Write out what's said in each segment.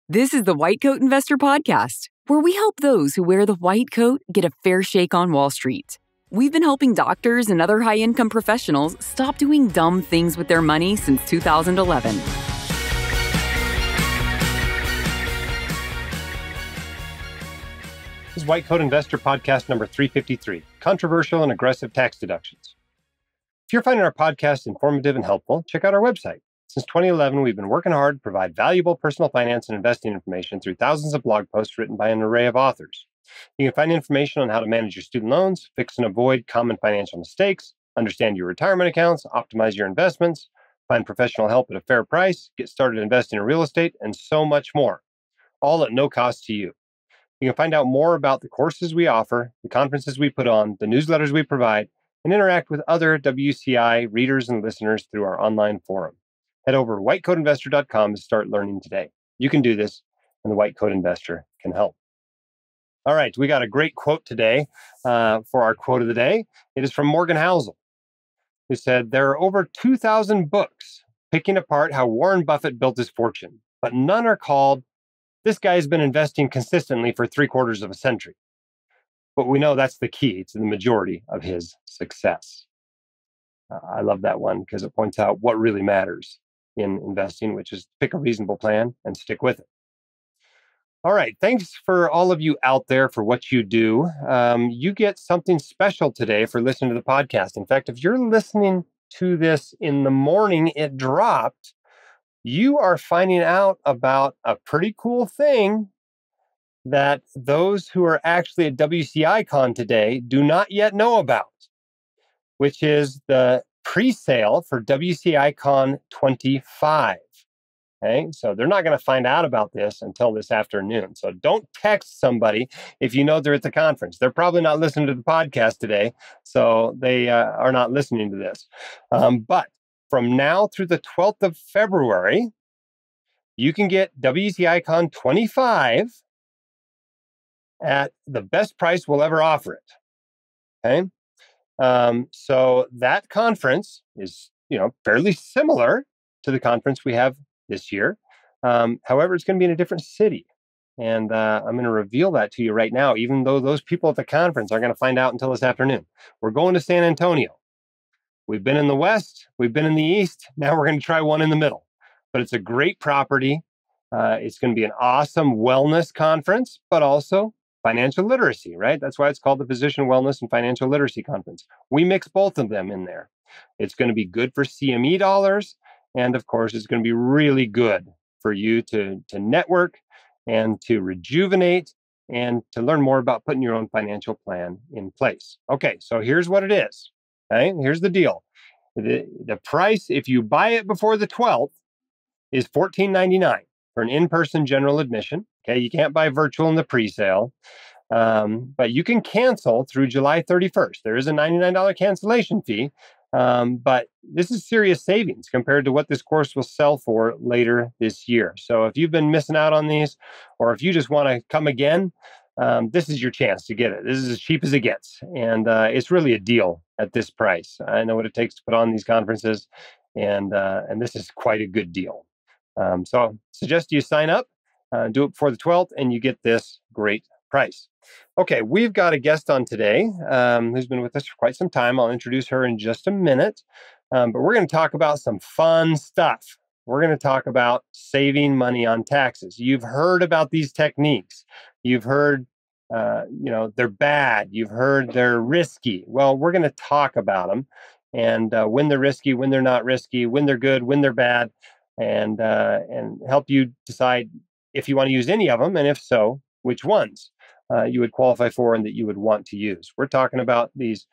This is the White Coat Investor Podcast, where we help those who wear the white coat get a fair shake on Wall Street. We've been helping doctors and other high-income professionals stop doing dumb things with their money since 2011. This is White Coat Investor Podcast number 353, Controversial and Aggressive Tax Deductions. If you're finding our podcast informative and helpful, check out our website. Since 2011, we've been working hard to provide valuable personal finance and investing information through thousands of blog posts written by an array of authors. You can find information on how to manage your student loans, fix and avoid common financial mistakes, understand your retirement accounts, optimize your investments, find professional help at a fair price, get started investing in real estate, and so much more, all at no cost to you. You can find out more about the courses we offer, the conferences we put on, the newsletters we provide, and interact with other WCI readers and listeners through our online forum. Head over to whitecoatinvestor.com to start learning today. You can do this, and the White Coat Investor can help. All right, we got a great quote today for our quote of the day. It is from Morgan Housel, who said, "There are over 2,000 books picking apart how Warren Buffett built his fortune, but none are called, 'This guy's been investing consistently for 3/4 of a century.' But we know that's the key to the majority of his success." I love that one because it points out what really matters in investing, which is pick a reasonable plan and stick with it. All right. Thanks for all of you out there for what you do. You get something special today for listening to the podcast. In fact, if you're listening to this in the morning, it dropped, you are finding out about a pretty cool thing that those who are actually at WCI Con today do not yet know about, which is the pre-sale for WCI Con 25. Okay, so they're not going to find out about this until this afternoon. So don't text somebody if you know they're at the conference. They're probably not listening to the podcast today, so they are not listening to this. But from now through the 12th of February, you can get WCI Con 25 at the best price we'll ever offer it. Okay. So that conference is, fairly similar to the conference we have this year. However, it's going to be in a different city. And I'm going to reveal that to you right now, even though those people at the conference are going to find out until this afternoon. We're going to San Antonio. We've been in the West. We've been in the East. Now we're going to try one in the middle. But it's a great property. It's going to be an awesome wellness conference, but also financial literacy, right? That's why it's called the Physician Wellness and Financial Literacy Conference. We mix both of them in there. It's going to be good for CME dollars. And of course, it's going to be really good for you to network and to rejuvenate and to learn more about putting your own financial plan in place. Okay, so here's what it is. Okay, here's the deal. The price, if you buy it before the 12th, is $14.99 for an in-person general admission. Okay, you can't buy virtual in the pre-sale, but you can cancel through July 31st. There is a $99 cancellation fee, but this is serious savings compared to what this course will sell for later this year. So if you've been missing out on these, or if you just want to come again, this is your chance to get it. This is as cheap as it gets, and it's really a deal at this price. I know what it takes to put on these conferences, and this is quite a good deal. So I suggest you sign up. Do it before the 12th, and you get this great price. Okay, we've got a guest on today who's been with us for quite some time. I'll introduce her in just a minute. But we're going to talk about some fun stuff. We're going to talk about saving money on taxes. You've heard about these techniques. You've heard, they're bad. You've heard they're risky. Well, we're going to talk about them and when they're risky, when they're not risky, when they're good, when they're bad, and help you decide if you want to use any of them, and if so, which ones you would qualify for and that you would want to use. We're talking about these,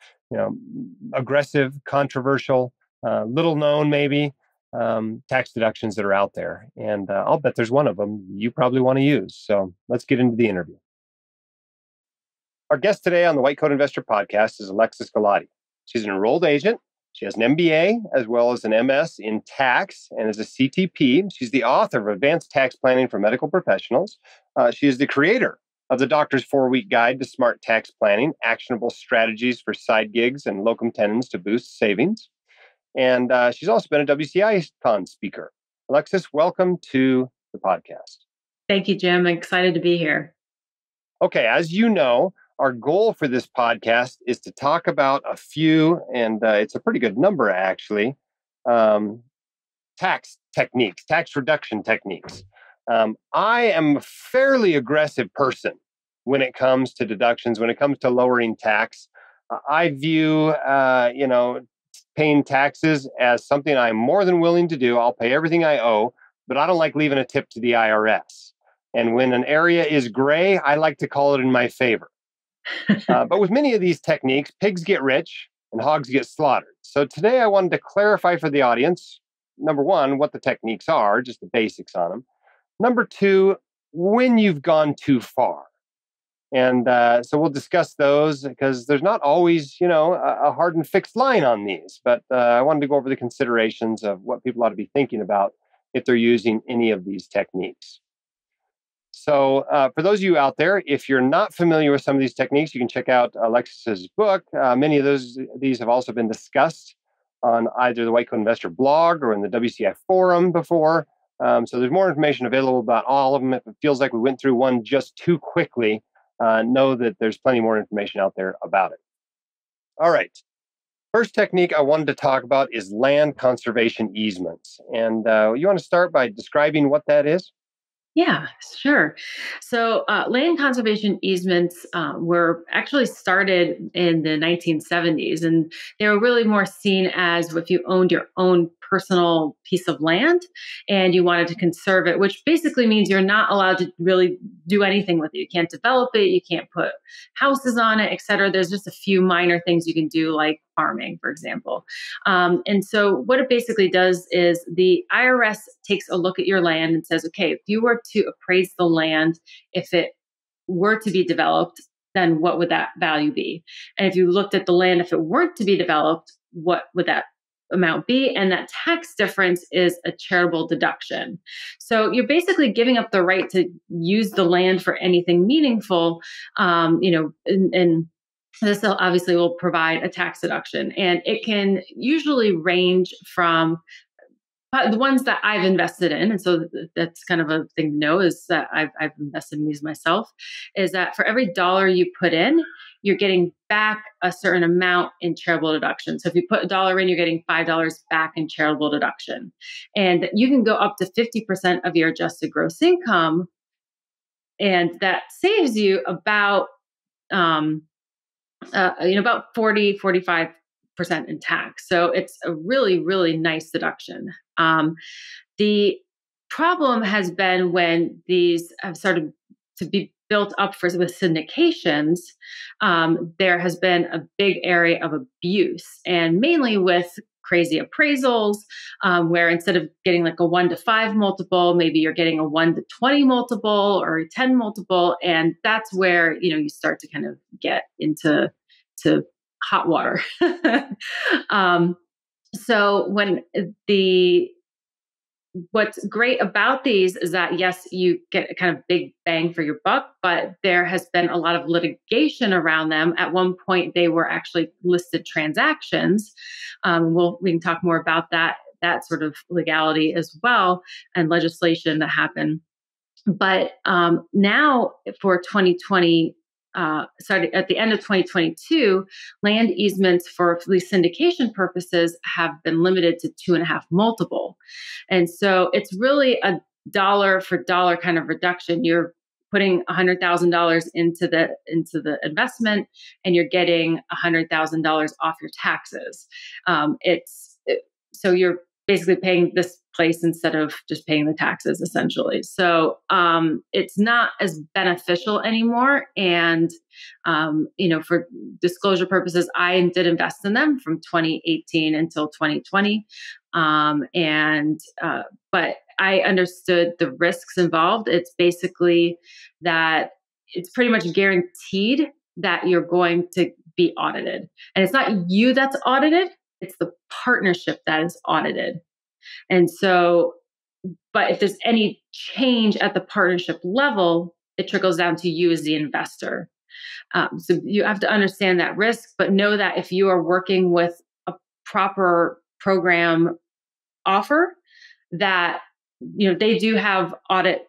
aggressive, controversial, little known maybe tax deductions that are out there. And I'll bet there's one of them you probably want to use. So let's get into the interview. Our guest today on the White Coat Investor Podcast is Alexis Gallati. She's an enrolled agent. She has an MBA as well as an MS in tax and is a CTP. She's the author of Advanced Tax Planning for Medical Professionals. She is the creator of the Doctor's 4-Week Guide to Smart Tax Planning, Actionable Strategies for Side Gigs and Locum Tenens to Boost Savings. And she's also been a WCI Con speaker. Alexis, welcome to the podcast. Thank you, Jim. I'm excited to be here. Okay, as you know, our goal for this podcast is to talk about a few, and it's a pretty good number actually, um, tax techniques, tax reduction techniques. I am a fairly aggressive person when it comes to deductions, when it comes to lowering tax. I view, paying taxes as something I'm more than willing to do. I'll pay everything I owe, but I don't like leaving a tip to the IRS. And when an area is gray, I like to call it in my favor. But with many of these techniques, pigs get rich and hogs get slaughtered. So today I wanted to clarify for the audience, number one, what the techniques are, just the basics on them. Number two, when you've gone too far. And so we'll discuss those because there's not always, a hard and fixed line on these. But I wanted to go over the considerations of what people ought to be thinking about if they're using any of these techniques. So for those of you out there, if you're not familiar with some of these techniques, you can check out Alexis's book. Many of these have also been discussed on either the White Coat Investor blog or in the WCI forum before. So there's more information available about all of them. If it feels like we went through one just too quickly, know that there's plenty more information out there about it. All right. First technique I wanted to talk about is land conservation easements. And you want to start by describing what that is? Yeah, sure. So land conservation easements were actually started in the 1970s, and they were really more seen as if you owned your own personal piece of land and you wanted to conserve it, which basically means you're not allowed to really do anything with it. You can't develop it, you can't put houses on it, et cetera. There's just a few minor things you can do, like farming, for example. And so what it basically does is the IRS takes a look at your land and says, okay, if you were to appraise the land, if it were to be developed, then what would that value be? And if you looked at the land, if it weren't to be developed, what would that amount be? And that tax difference is a charitable deduction. So you're basically giving up the right to use the land for anything meaningful, and this obviously will provide a tax deduction. And it can usually range from the ones that I've invested in, and so that's kind of a thing to know, is that I've invested in these myself, is that for every dollar you put in, you're getting back a certain amount in charitable deduction. So if you put $1 in, you're getting $5 back in charitable deduction. And you can go up to 50% of your adjusted gross income. And that saves you about, about 45% in tax. So it's a really, really nice deduction. The problem has been when these have started to be built up with syndications, there has been a big area of abuse, and mainly with crazy appraisals, where instead of getting like a 1 to 5 multiple, maybe you're getting a 1 to 20 multiple or a 10 multiple. And that's where, you start to kind of get into hot water. So what's great about these is that, yes, you get a kind of big bang for your buck, but there has been a lot of litigation around them. At one point, they were actually listed transactions. We can talk more about that sort of legality as well, and legislation that happened. But now for 2020, started at the end of 2022, land easements for at least syndication purposes have been limited to 2.5 multiple. And so it's really a dollar for dollar kind of reduction. You're putting $100,000 into the investment, and you're getting $100,000 off your taxes. So you're basically paying this place instead of just paying the taxes, essentially. So it's not as beneficial anymore. And for disclosure purposes, I did invest in them from 2018 until 2020, but I understood the risks involved. It's basically that it's pretty much guaranteed that you're going to be audited, and it's not you that's audited. It's the partnership that is audited. And so, but if there's any change at the partnership level, it trickles down to you as the investor. So you have to understand that risk, but know that if you are working with a proper program offer, that they do have audit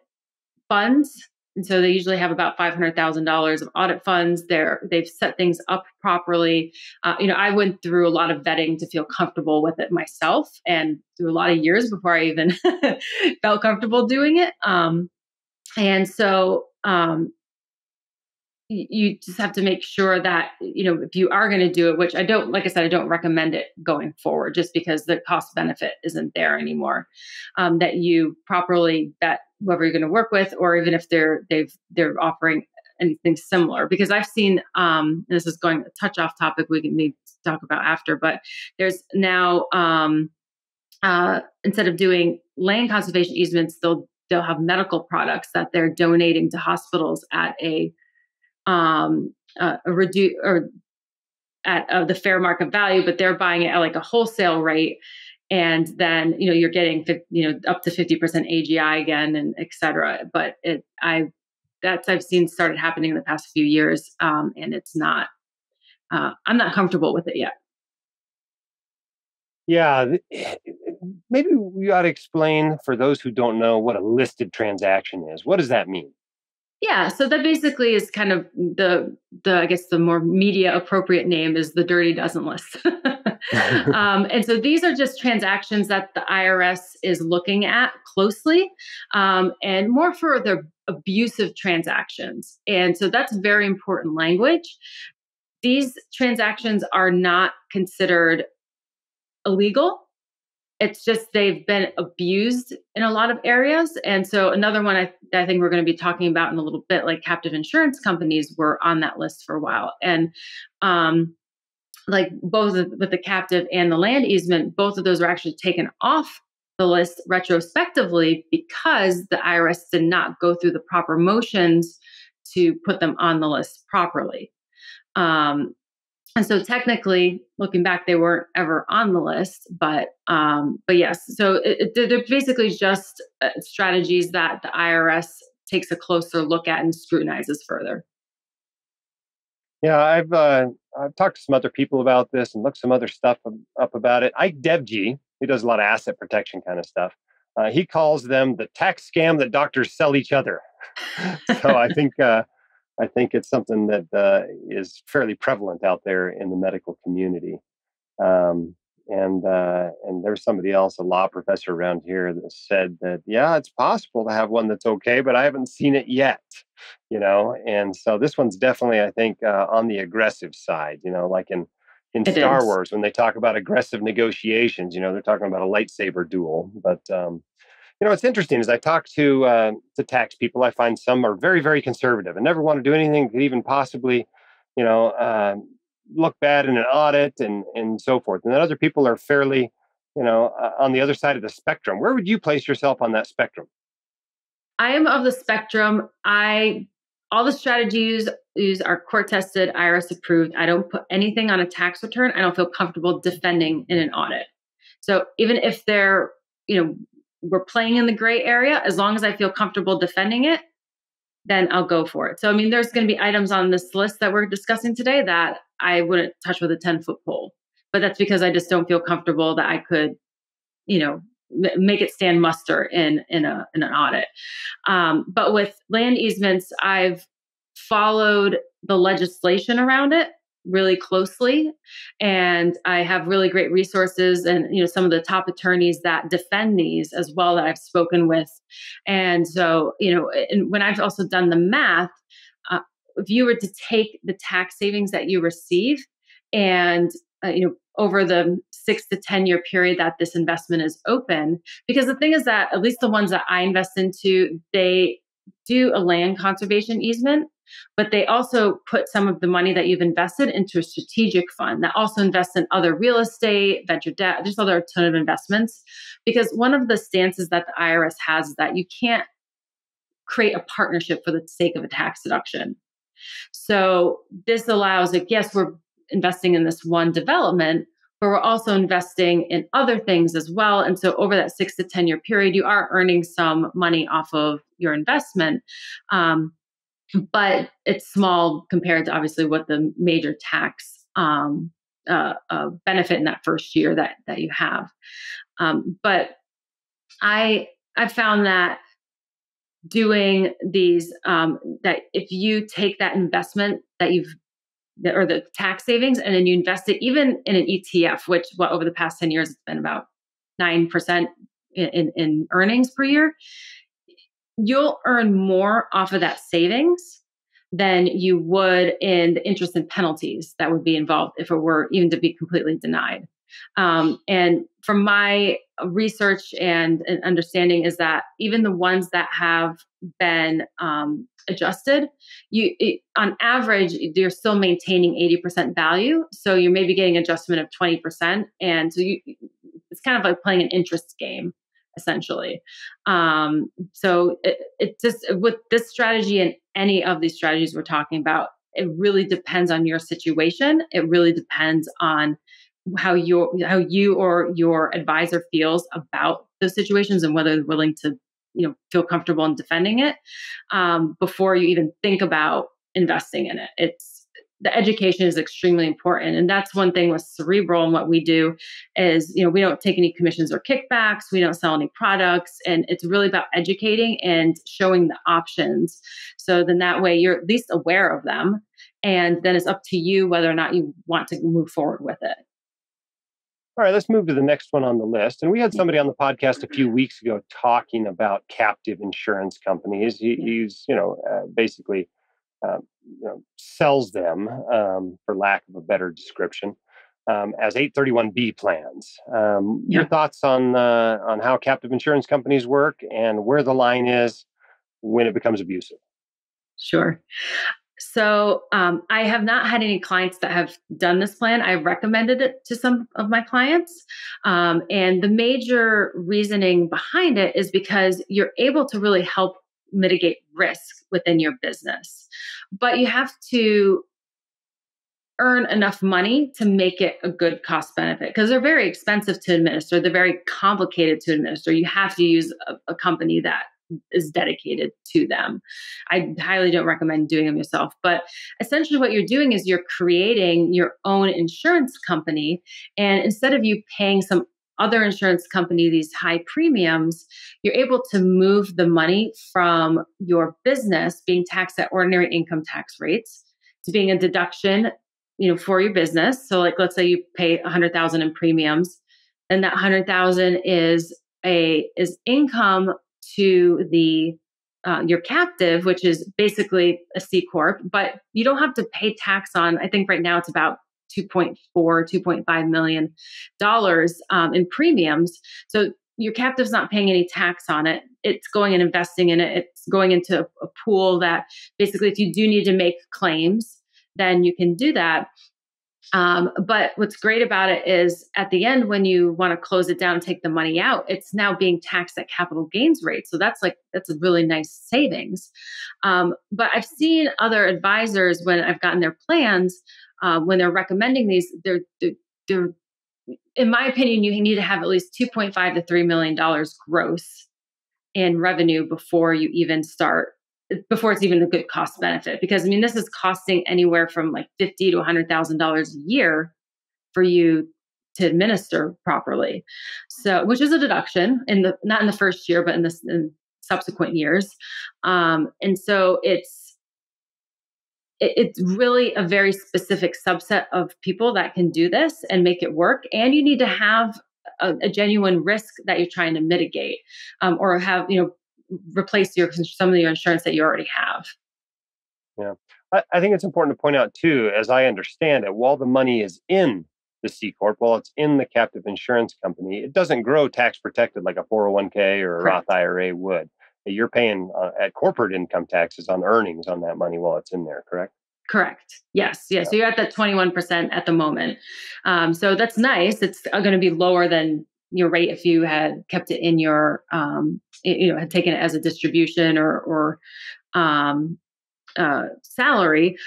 funds. And so they usually have about $500,000 of audit funds. They've set things up properly. I went through a lot of vetting to feel comfortable with it myself, and through a lot of years before I even felt comfortable doing it. And so you just have to make sure that, if you are going to do it, which like I said, I don't recommend it going forward just because the cost benefit isn't there anymore, that you properly vet whoever you're going to work with, or even if they're offering anything similar. Because I've seen, and this is going a touch off topic we can maybe talk about after, but there's now, instead of doing land conservation easements, they'll have medical products that they're donating to hospitals at a reduce or at the fair market value, but they're buying it at like a wholesale rate. And then, you're getting, up to 50% AGI again, and et cetera. But I've seen started happening in the past few years. And it's not, I'm not comfortable with it yet. Yeah. Maybe we ought to explain for those who don't know what a listed transaction is. What does that mean? Yeah, so that basically is kind of the I guess the more media appropriate name is the dirty dozen list. And so these are just transactions that the IRS is looking at closely, and more for the abusive transactions. And so that's very important language. These transactions are not considered illegal. It's just they've been abused in a lot of areas. And so another one I think we're going to be talking about in a little bit, like captive insurance companies were on that list for a while. And like both with the captive and the land easement, both of those were actually taken off the list retrospectively because the IRS did not go through the proper motions to put them on the list properly. And so technically, looking back, they weren't ever on the list, but yes. So they're basically just strategies that the IRS takes a closer look at and scrutinizes further. Yeah, I've talked to some other people about this and looked some other stuff up about it. Ike Devji, he does a lot of asset protection kind of stuff. He calls them the tax scam that doctors sell each other. So I think it's something that is fairly prevalent out there in the medical community. And there's somebody else, a law professor around here, that said that, yeah, it's possible to have one that's okay, but I haven't seen it yet, And so this one's definitely, I think, on the aggressive side, like in Star Wars, when they talk about aggressive negotiations, they're talking about a lightsaber duel. But it's interesting as I talk to tax people, I find some are very, very conservative and never want to do anything that could even possibly, look bad in an audit and so forth. And then other people are fairly, on the other side of the spectrum. Where would you place yourself on that spectrum? I am of the spectrum. All the strategies are court tested, IRS approved. I don't put anything on a tax return I don't feel comfortable defending in an audit. So even if they're, we're playing in the gray area, as long as I feel comfortable defending it, then I'll go for it. So, I mean, there's going to be items on this list that we're discussing today that I wouldn't touch with a 10-foot pole, but that's because I just don't feel comfortable that I could, make it stand muster in an audit. But with land easements, I've followed the legislation around it really closely, and I have really great resources and some of the top attorneys that defend these as well that I've spoken with. And so and when I've also done the math, if you were to take the tax savings that you receive and over the 6 to 10 year period that this investment is open, because the thing is that at least the ones that I invest into, they do a land conservation easement, but they also put some of the money that you've invested into a strategic fund that also invests in other real estate, venture debt, there's other ton of investments. Because one of the stances that the IRS has is that you can't create a partnership for the sake of a tax deduction. So this allows it, yes, we're investing in this one development, but we're also investing in other things as well. And so over that 6 to 10 year period, you are earning some money off of your investment. But it's small compared to obviously what the major tax benefit in that first year that you have. But I found that doing these, that if you take that investment or the tax savings, and then you invest it even in an ETF, which over the past 10 years, it's been about 9% in earnings per year, you'll earn more off of that savings than you would in the interest and penalties that would be involved if it were even to be completely denied. And from my research and understanding is that even the ones that have been adjusted, on average, you're still maintaining 80% value. So you're maybe getting adjustment of 20%. And so it's kind of like playing an interest game, essentially. So it just, with this strategy and any of these strategies we're talking about, it really depends on your situation. It really depends on how you or your advisor feels about those situations and whether they're willing to, feel comfortable in defending it before you even think about investing in it. The education is extremely important. And that's one thing with Cerebral and what we do is, we don't take any commissions or kickbacks. We don't sell any products. And it's really about educating and showing the options. So then that way you're at least aware of them. And then it's up to you whether or not you want to move forward with it. All right, let's move to the next one on the list. And we had somebody on the podcast a few weeks ago talking about captive insurance companies. He's, basically, sells them, for lack of a better description, as 831B plans. Your thoughts on how captive insurance companies work and where the line is when it becomes abusive? Sure. So I have not had any clients that have done this plan. I've recommended it to some of my clients. And the major reasoning behind it is because you're able to really help mitigate risk within your business. But you have to earn enough money to make it a good cost benefit, because they're very expensive to administer. They're very complicated to administer. You have to use a company that is dedicated to them. I highly don't recommend doing them yourself. But essentially what you're doing is you're creating your own insurance company. And instead of you paying some other insurance company these high premiums, you're able to move the money from your business being taxed at ordinary income tax rates to being a deduction, for your business. So like, let's say you pay $100,000 in premiums, and that $100,000 is income to your captive, which is basically a C Corp, but you don't have to pay tax on. I think right now it's about $2.5 million in premiums. So your captive's not paying any tax on it. It's going and investing in it. It's going into a pool that basically, if you do need to make claims, then you can do that. But what's great about it is at the end, when you want to close it down and take the money out, it's now being taxed at capital gains rate. So that's a really nice savings. But I've seen other advisors, when I've gotten their plans, when they're recommending these, they're in my opinion, you need to have at least $2.5 to $3 million gross in revenue before it's even a good cost benefit. Because this is costing anywhere from like $50,000 to $100,000 a year for you to administer properly. So, which is a deduction not in the first year, but in subsequent years. And so it's really a very specific subset of people that can do this and make it work. And you need to have a genuine risk that you're trying to mitigate, or have, replace some of your insurance that you already have. Yeah. I think it's important to point out too, as I understand it, while the money is in the C Corp, while it's in the captive insurance company, it doesn't grow tax protected like a 401k or a Correct. Roth IRA would. You're paying at corporate income taxes on earnings on that money while it's in there, correct? Correct. Yes. Yeah. So you're at that 21% at the moment. So that's nice. It's going to be lower than your rate if you had kept it in your, had taken it as a distribution or salary.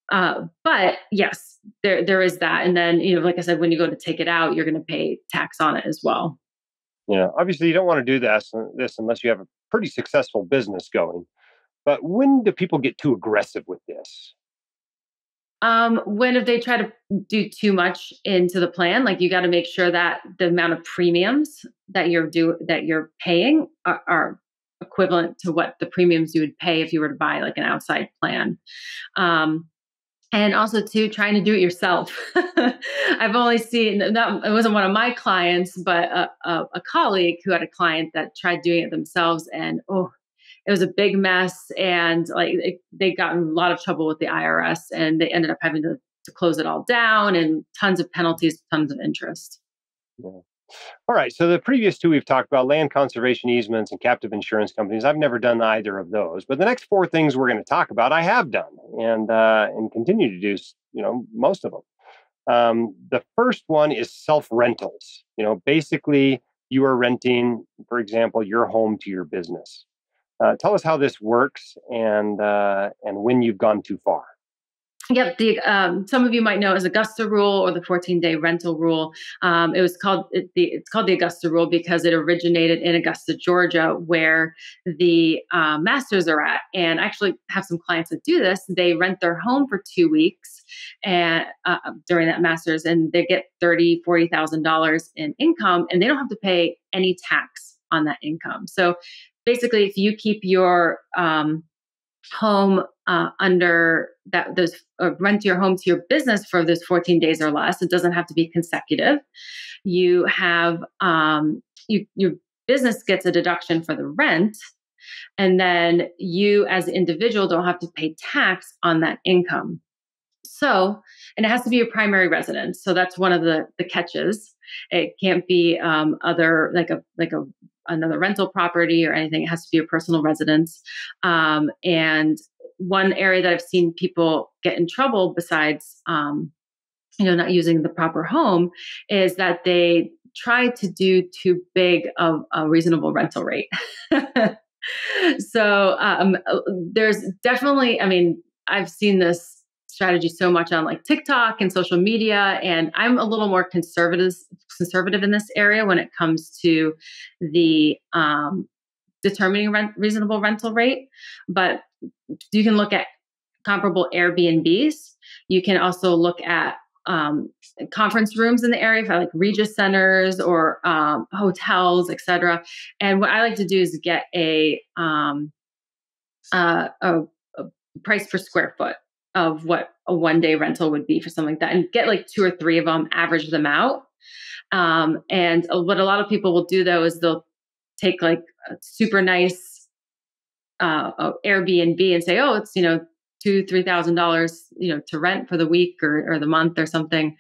But yes, there is that. And then, like I said, when you go to take it out, you're going to pay tax on it as well. Yeah. Obviously, you don't want to do this unless you have a pretty successful business going. But when do people get too aggressive with this? When if they try to do too much into the plan, like you got to make sure that the amount of premiums that you're paying are equivalent to what the premiums you would pay if you were to buy like an outside plan. And also too, trying to do it yourself. I've only seen that it wasn't one of my clients, but a colleague who had a client that tried doing it themselves, and it was a big mess. And like they got in a lot of trouble with the IRS, and they ended up having to close it all down, and tons of penalties, tons of interest. Yeah. All right. So the previous two we've talked about land conservation easements and captive insurance companies. I've never done either of those, but the next four things we're going to talk about, I have done and continue to do. Most of them. The first one is self rentals. Basically, you are renting, for example, your home to your business. Tell us how this works and when you've gone too far. Yep. Some of you might know as Augusta rule or the 14-day rental rule. It's called the Augusta rule because it originated in Augusta, Georgia, where the masters are at. And I actually have some clients that do this. They rent their home for 2 weeks and during that masters, and they get $30,000, $40,000 in income, and they don't have to pay any tax on that income. So basically, if you keep your home under that, those rent your home to your business for those 14 days or less, it doesn't have to be consecutive. You have your business gets a deduction for the rent, and then you as an individual don't have to pay tax on that income. So, and it has to be your primary residence. So that's one of the catches. It can't be other another rental property or anything. It has to be your personal residence. And one area that I've seen people get in trouble besides, not using the proper home is that they try to do too big of a reasonable rental rate. So there's definitely, I've seen this strategy so much on like TikTok and social media, and I'm a little more conservative in this area when it comes to the determining reasonable rental rate. But you can look at comparable Airbnbs. You can also look at conference rooms in the area, for like Regis centers or hotels, etc. And what I like to do is get a price per square foot of what a 1-day rental would be for something like that, and get like 2 or 3 of them, average them out. And what a lot of people will do though is they'll take like a super nice Airbnb and say, oh, it's $2,000-$3,000 to rent for the week or the month or something,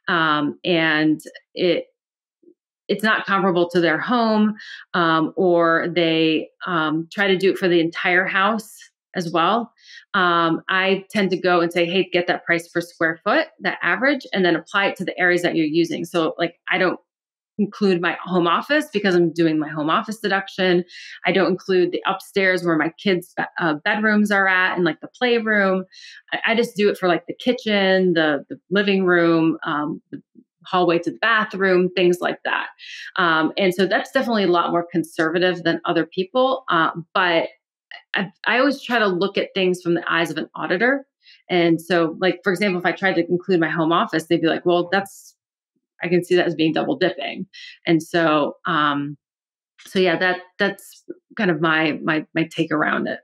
and it's not comparable to their home, or they try to do it for the entire house as well. I tend to go and say, hey, get that price per square foot, that average, and then apply it to the areas that you're using. So like, I don't include my home office because I'm doing my home office deduction. I don't include the upstairs where my kids' bedrooms are at and like the playroom. I just do it for like the kitchen, the living room, the hallway to the bathroom, things like that. And so that's definitely a lot more conservative than other people. But I always try to look at things from the eyes of an auditor. And so, like, for example, if I tried to include my home office, they'd be like, well, I can see that as being double dipping. And so, yeah, that's kind of my take around it.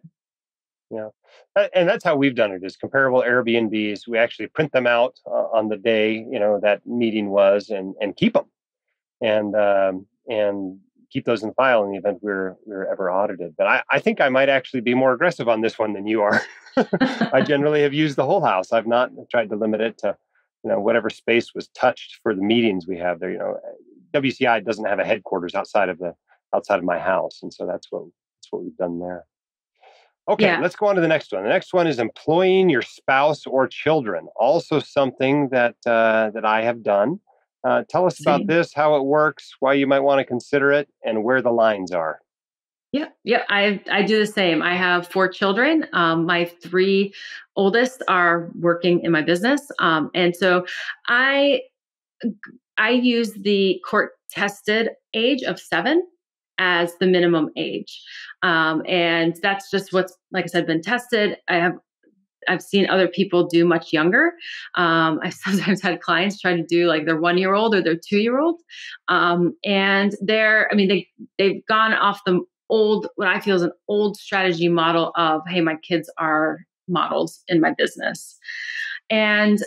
Yeah. And that's how we've done it, is comparable Airbnbs. We actually print them out on the day, that meeting was, and keep them and keep those in file in the event we're ever audited. But I think I might actually be more aggressive on this one than you are. I generally have used the whole house. I've not tried to limit it to, whatever space was touched for the meetings we have there. WCI doesn't have a headquarters outside of my house. And so that's what we've done there. Okay, yeah. Let's go on to the next one. The next one is employing your spouse or children. Also something that I have done. Tell us about this, how it works, why you might want to consider it, and where the lines are. Yeah. I do the same. I have 4 children. My 3 oldest are working in my business. And so I use the court tested age of 7 as the minimum age. And that's just what's, like I said, been tested. I've seen other people do much younger. I've sometimes had clients try to do like their 1-year-old or their 2-year-old. And they've gone off the what I feel is an old strategy model of, hey, my kids are models in my business. And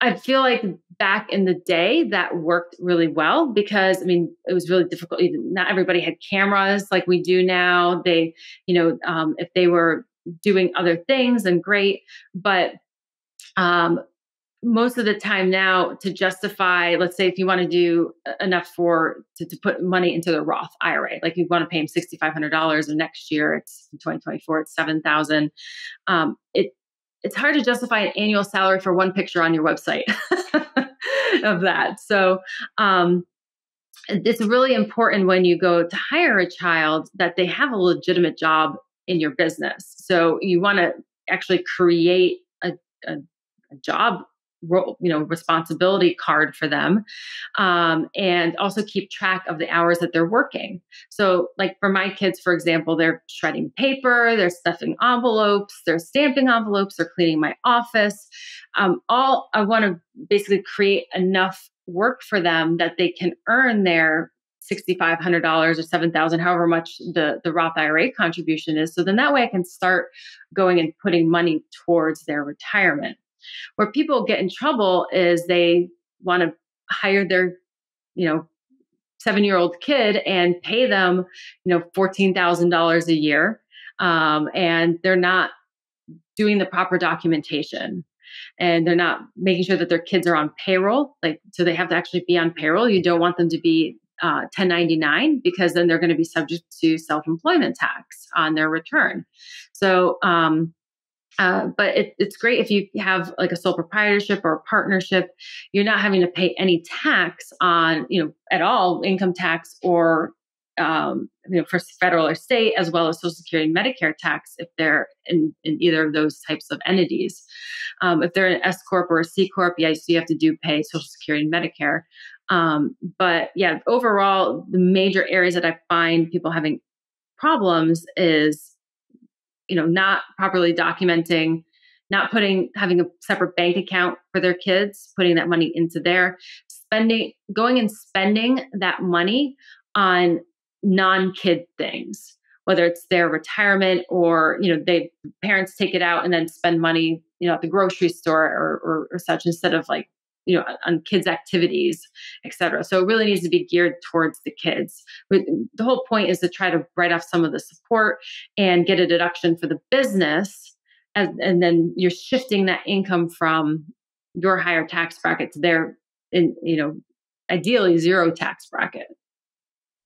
I feel like back in the day that worked really well because, I mean, it was really difficult. Not everybody had cameras like we do now. They, if they were doing other things, then great. But most of the time now, to justify, let's say if you want to do enough to put money into the Roth IRA, like you want to pay them $6,500, and next year it's in 2024, it's $7,000. It's hard to justify an annual salary for one picture on your website of that. So it's really important when you go to hire a child that they have a legitimate job in your business. So you want to actually create a job role, responsibility card for them, and also keep track of the hours that they're working. So like for my kids, for example, they're shredding paper, they're stuffing envelopes, they're stamping envelopes, they're cleaning my office. I want to basically create enough work for them that they can earn their $6,500 or $7,000, however much the Roth IRA contribution is. So then that way I can start going and putting money towards their retirement. Where people get in trouble is they want to hire their, 7-year-old kid and pay them, $14,000 a year. And they're not doing the proper documentation and they're not making sure that their kids are on payroll. So they have to actually be on payroll. You don't want them to be 1099 because then they're going to be subject to self-employment tax on their return. So, but it's great if you have like a sole proprietorship or a partnership. You're not having to pay any tax on, at all, income tax or, for federal or state, as well as Social Security and Medicare tax if they're in either of those types of entities. If they're an S-Corp or a C-Corp, yes, you have to pay Social Security and Medicare. But yeah, overall, the major areas that I find people having problems is not properly documenting, not having a separate bank account for their kids, putting that money into there, going and spending that money on non-kid things, whether it's their retirement or, parents take it out and then spend money, at the grocery store or such instead of on kids' activities, et cetera. So it really needs to be geared towards the kids. But the whole point is to try to write off some of the support and get a deduction for the business. And then you're shifting that income from your higher tax bracket to their, ideally zero tax bracket.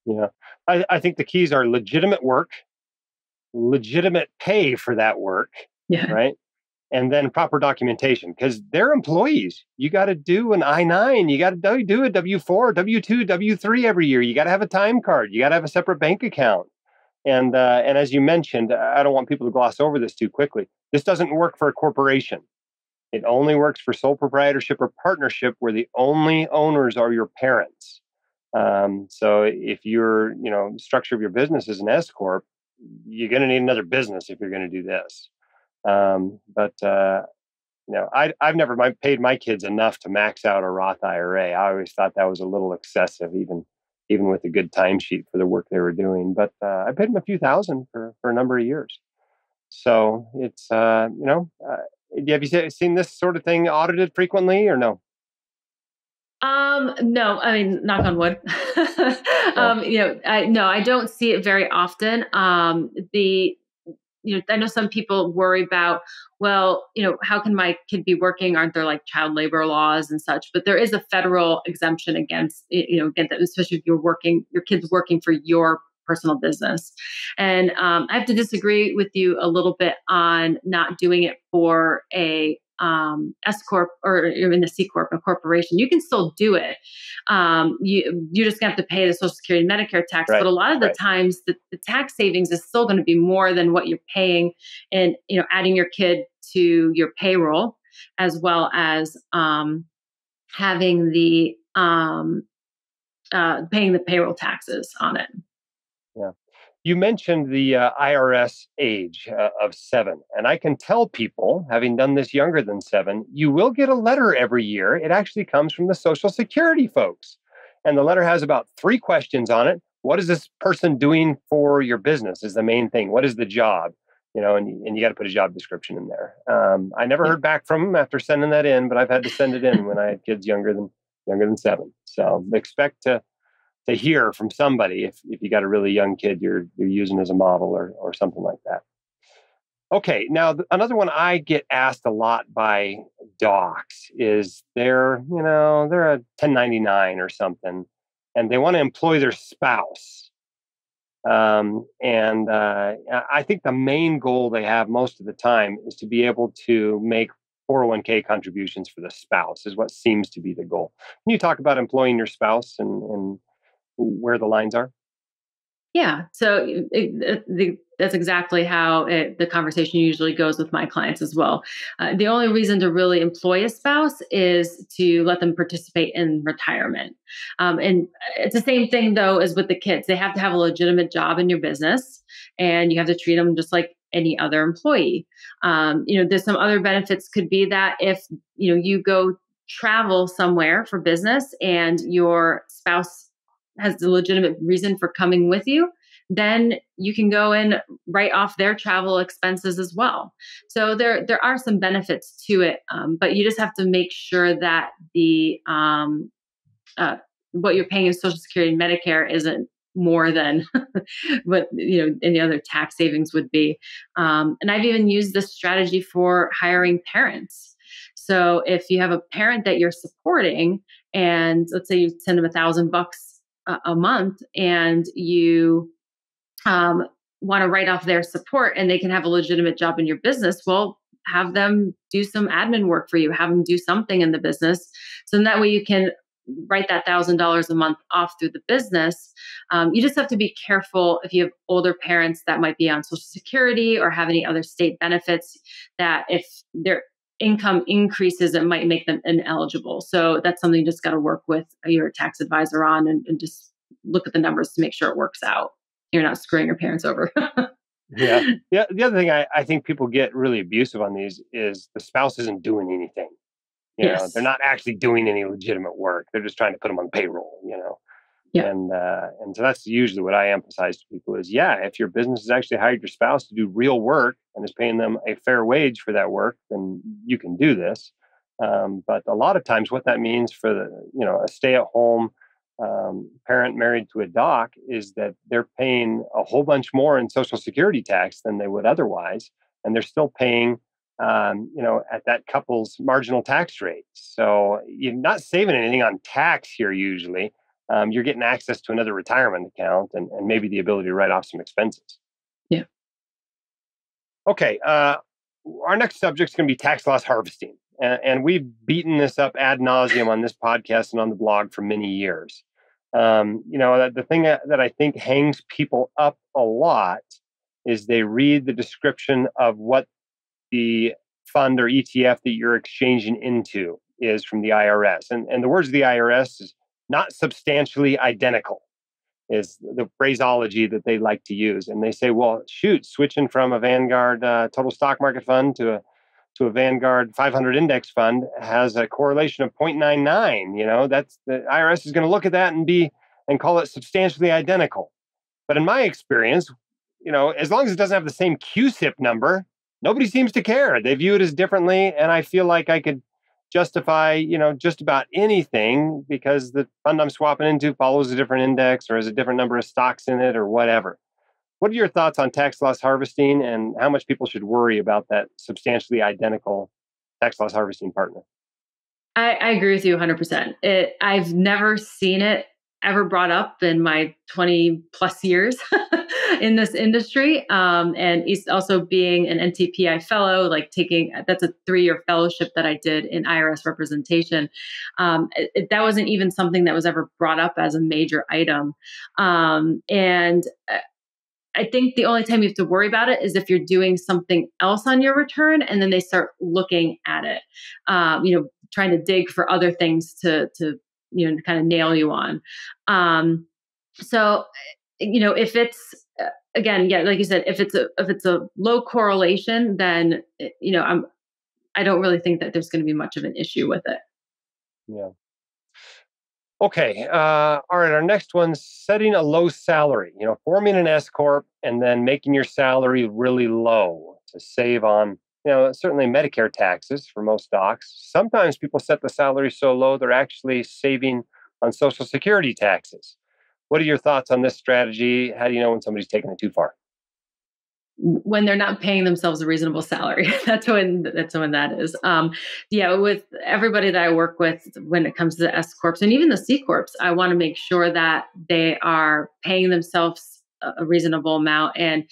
Yeah. I think the keys are legitimate work, legitimate pay for that work, right? And then proper documentation, because they're employees. You got to do an I-9. You got to do a W-4, W-2, W-3 every year. You got to have a time card. You got to have a separate bank account. And as you mentioned, I don't want people to gloss over this too quickly. This doesn't work for a corporation. It only works for sole proprietorship or partnership where the only owners are your parents. So if your structure of your business is an S-Corp, you're going to need another business if you're going to do this. I've never paid my kids enough to max out a Roth IRA. I always thought that was a little excessive, even with a good timesheet for the work they were doing. But I paid them a few thousand for a number of years. So it's, have you seen this sort of thing audited frequently or no? No, I mean, knock on wood. I don't see it very often. I know some people worry about, how can my kid be working? Aren't there like child labor laws and such? But there is a federal exemption against that, especially if your kid's working for your personal business. And I have to disagree with you a little bit on not doing it for a S-Corp or in the C-Corp, a corporation. You can still do it. You just have to pay the Social Security and Medicare tax. Right, but a lot of the times the tax savings is still going to be more than what you're paying and, adding your kid to your payroll, as well as having the paying the payroll taxes on it. Yeah. You mentioned the IRS age of 7, and I can tell people, having done this younger than 7, you will get a letter every year. It actually comes from the Social Security folks. And the letter has about 3 questions on it. what is this person doing for your business is the main thing. What is the job? And you got to put a job description in there. I never heard back from them after sending that in, but I've had to send it in when I had kids younger than 7. So expect to hear from somebody if you got a really young kid you're using as a model or something like that. Okay, now another one I get asked a lot by docs is they're a 1099 or something, and they want to employ their spouse. I think the main goal they have most of the time is to be able to make 401k contributions for the spouse is what seems to be the goal. Can you talk about employing your spouse and where the lines are? Yeah. So that's exactly how the conversation usually goes with my clients as well. The only reason to really employ a spouse is to let them participate in retirement. And it's the same thing, though, as with the kids. They have to have a legitimate job in your business, and you have to treat them just like any other employee. There's some other benefits could be that if, you go travel somewhere for business and your spouse has the legitimate reason for coming with you, then you can go and write off their travel expenses as well. So there are some benefits to it, but you just have to make sure that the what you're paying in Social Security and Medicare isn't more than what any other tax savings would be. And I've even used this strategy for hiring parents. So if you have a parent that you're supporting, and let's say you send them $1,000 a month, and you want to write off their support, and they can have a legitimate job in your business, well, have them do some admin work for you, have them do something in the business. So that way you can write that $1,000 a month off through the business. You just have to be careful if you have older parents that might be on Social Security or have any other state benefits, that if their income increases, it might make them ineligible. So that's something you just got to work with your tax advisor on, and just look at the numbers to make sure it works out. You're not screwing your parents over. Yeah. The other thing I think people get really abusive on these is the spouse isn't doing anything. Yes. They're not actually doing any legitimate work. They're just trying to put them on payroll, Yeah. And so that's usually what I emphasize to people is, if your business has actually hired your spouse to do real work and is paying them a fair wage for that work, then you can do this. But a lot of times what that means for a stay-at-home parent married to a doc is that they're paying a whole bunch more in Social Security tax than they would otherwise. And they're still paying at that couple's marginal tax rate. So you're not saving anything on tax here usually. You're getting access to another retirement account and maybe the ability to write off some expenses. Yeah. Okay. Our next subject is going to be tax loss harvesting. And we've beaten this up ad nauseum on this podcast and on the blog for many years. The thing that I think hangs people up a lot is they read the description of what the fund or ETF that you're exchanging into is from the IRS. And the words of the IRS is not substantially identical is the phraseology that they like to use. And they say, well, shoot, switching from a Vanguard total stock market fund to a Vanguard 500 index fund has a correlation of 0.99. That's the IRS is going to look at that and call it substantially identical. But in my experience, as long as it doesn't have the same QSIP number, nobody seems to care. They view it as differently. And I feel like I could justify, just about anything because the fund I'm swapping into follows a different index or has a different number of stocks in it or whatever. What are your thoughts on tax loss harvesting and how much people should worry about that substantially identical tax loss harvesting partner? I agree with you 100%. I've never seen it ever brought up in my 20 plus years in this industry. And he's also being an NTPI fellow, that's a 3-year fellowship that I did in IRS representation. That wasn't even something that was ever brought up as a major item. And I think the only time you have to worry about it is if you're doing something else on your return and then they start looking at it, trying to dig for other things to kind of nail you on. So, if it's again, like you said, if it's a low correlation, then I don't really think that there's going to be much of an issue with it. Yeah. Okay. All right. Our next one's setting a low salary, forming an S-Corp and then making your salary really low to save on, certainly Medicare taxes for most docs. Sometimes people set the salary so low they're actually saving on Social Security taxes. What are your thoughts on this strategy? How do you know when somebody's taking it too far? When they're not paying themselves a reasonable salary. That's when that is. Yeah, with everybody that I work with, when it comes to the S corps and even the C corps, I want to make sure that they are paying themselves a reasonable amount. And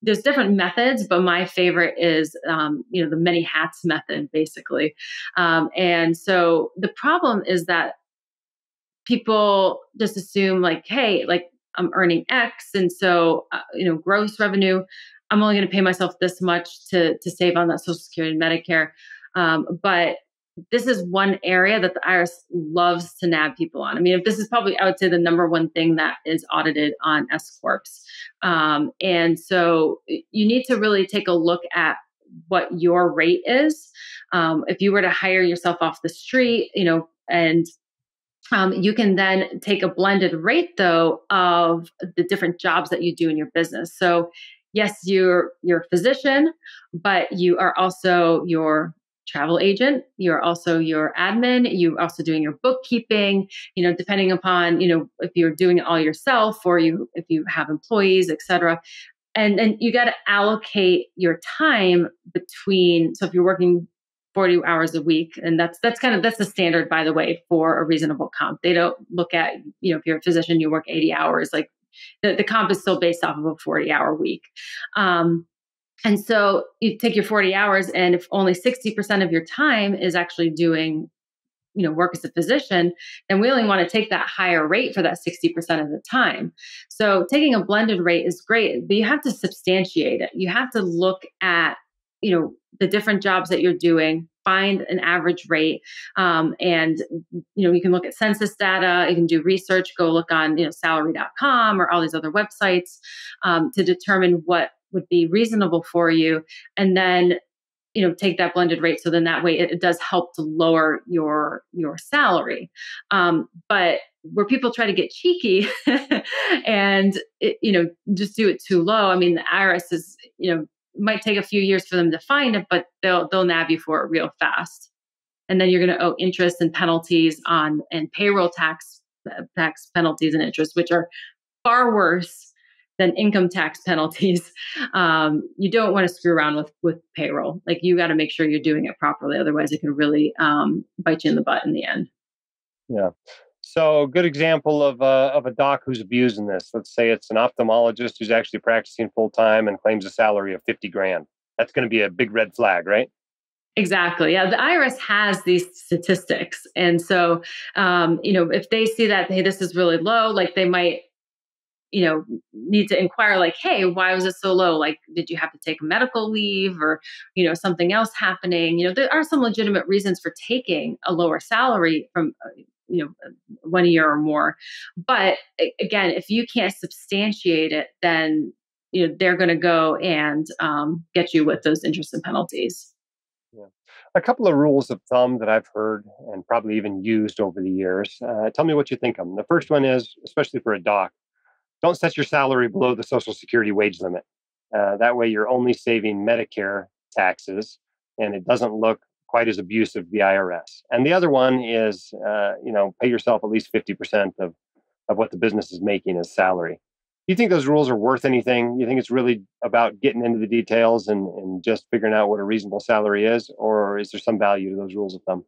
there's different methods, but my favorite is the many hats method, basically. And so the problem is that people just assume like, hey, like I'm earning X, and so gross revenue, I'm only going to pay myself this much to save on that Social Security and Medicare. But this is one area that the IRS loves to nab people on. I mean, if this is probably, I would say, the number one thing that is audited on S corps, and so you need to really take a look at what your rate is. If you were to hire yourself off the street, and you can then take a blended rate, though, of the different jobs that you do in your business. So, yes, you're a physician, but you are also your travel agent. You're also your admin. You're also doing your bookkeeping. Depending upon if you're doing it all yourself or if you have employees, et cetera. And you got to allocate your time between. So if you're working 40 hours a week. And that's the standard, by the way, for a reasonable comp. They don't look at, if you're a physician, you work 80 hours, like the comp is still based off of a 40-hour week. And so you take your 40 hours, and if only 60% of your time is actually doing, work as a physician, then we only want to take that higher rate for that 60% of the time. So taking a blended rate is great, but you have to substantiate it. You have to look at the different jobs that you're doing, find an average rate. And you can look at census data, you can do research, go look on, salary.com or all these other websites, to determine what would be reasonable for you. And then, take that blended rate. So then that way it does help to lower your salary. But where people try to get cheeky and, just do it too low. I mean, the IRS is, might take a few years for them to find it, but they'll nab you for it real fast. And then you're going to owe interest and penalties and payroll tax penalties and interest, which are far worse than income tax penalties. You don't want to screw around with payroll. Like, you got to make sure you're doing it properly. Otherwise it can really bite you in the butt in the end. Yeah. So, a good example of a doc who's abusing this. Let's say it's an ophthalmologist who's actually practicing full time and claims a salary of 50 grand. That's going to be a big red flag, right? Exactly. Yeah. The IRS has these statistics. And so, if they see that, hey, this is really low, like they might, need to inquire, like, hey, why was it so low? Like, did you have to take medical leave or, something else happening? There are some legitimate reasons for taking a lower salary from, 1 year or more. But again, if you can't substantiate it, then, they're going to go and get you with those interest and penalties. Yeah. A couple of rules of thumb that I've heard and probably even used over the years. Tell me what you think of them. The first one is, especially for a doc, don't set your salary below the Social Security wage limit. That way you're only saving Medicare taxes and it doesn't look quite as abusive to the IRS. And the other one is, pay yourself at least 50% of what the business is making as salary. Do you think those rules are worth anything? You think it's really about getting into the details and just figuring out what a reasonable salary is? Or is there some value to those rules of thumb?